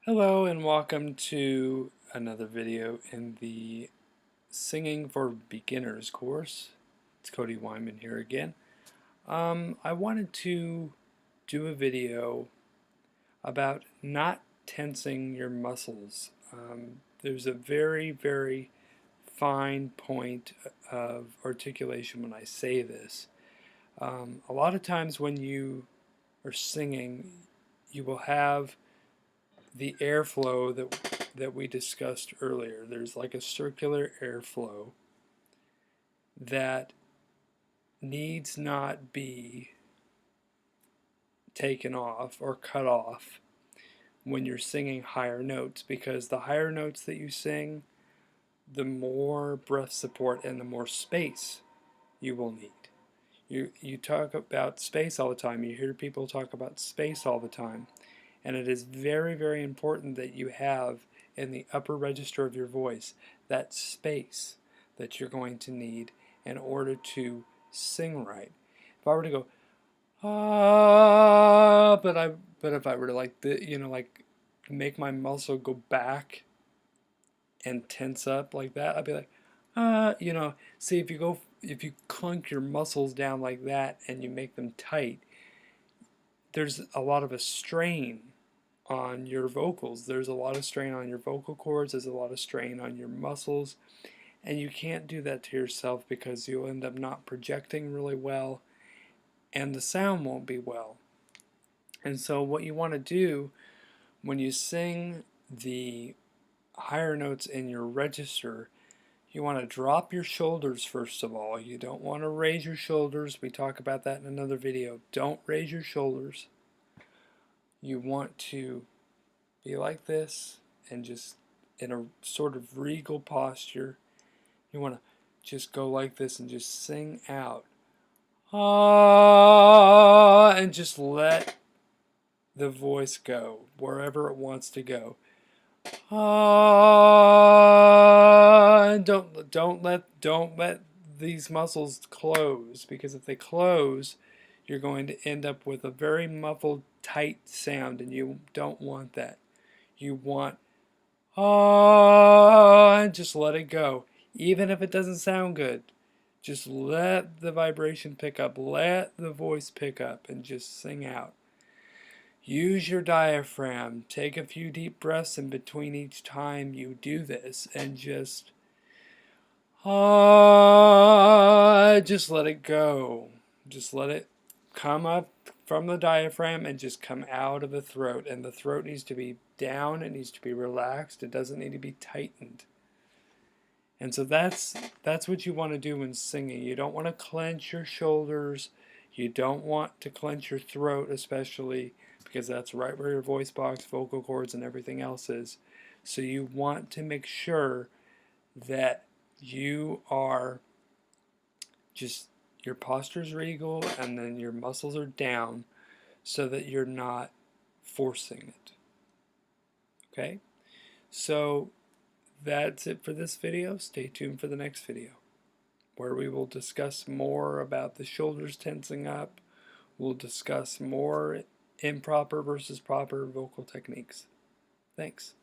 Hello and welcome to another video in the Singing for Beginners course. It's Cody.Weinmann here again. I wanted to do a video about not tensing your muscles. There's a very fine point of articulation when I say this. A lot of times when you are singing, you will have the airflow that we discussed earlier. There's like a circular airflow that needs not be taken off or cut off when you're singing higher notes, because the higher notes that you sing, the more breath support and the more space you will need. You talk about space all the time. You hear people talk about space all the time. And it is very important that you have in the upper register of your voice that space that you're going to need in order to sing right. If I were to go but if I were to like make my muscle go back and tense up like that, I'd be like see, if you clunk your muscles down like that and you make them tight, there's a lot of a strain on your vocals. There's a lot of strain on your vocal cords, there's a lot of strain on your muscles, and you can't do that to yourself because you'll end up not projecting really well and the sound won't be well. And so what you want to do when you sing the higher notes in your register, you want to drop your shoulders first of all. You don't want to raise your shoulders. We talk about that in another video. Don't raise your shoulders. You want to be like this and just in a sort of regal posture. You want to just go like this and just sing out. Ah, and just let the voice go wherever it wants to go. Ah, and don't let these muscles close, because if they close, you're going to end up with a very muffled, tight sound, and you don't want that. You want and just let it go. Even if it doesn't sound good, just let the vibration pick up, let the voice pick up, and just sing out. Use your diaphragm. Take a few deep breaths in between each time you do this, and just let it go. Just let it come up from the diaphragm and just come out of the throat. And the throat needs to be down, it needs to be relaxed, it doesn't need to be tightened. And so that's what you want to do when singing. You don't want to clench your shoulders, you don't want to clench your throat, especially because that's right where your voice box, vocal cords, and everything else is. So you want to make sure that you are just, your posture's regal and then your muscles are down so that you're not forcing it. Okay? So that's it for this video. Stay tuned for the next video, where we will discuss more about the shoulders tensing up. We'll discuss more improper versus proper vocal techniques. Thanks.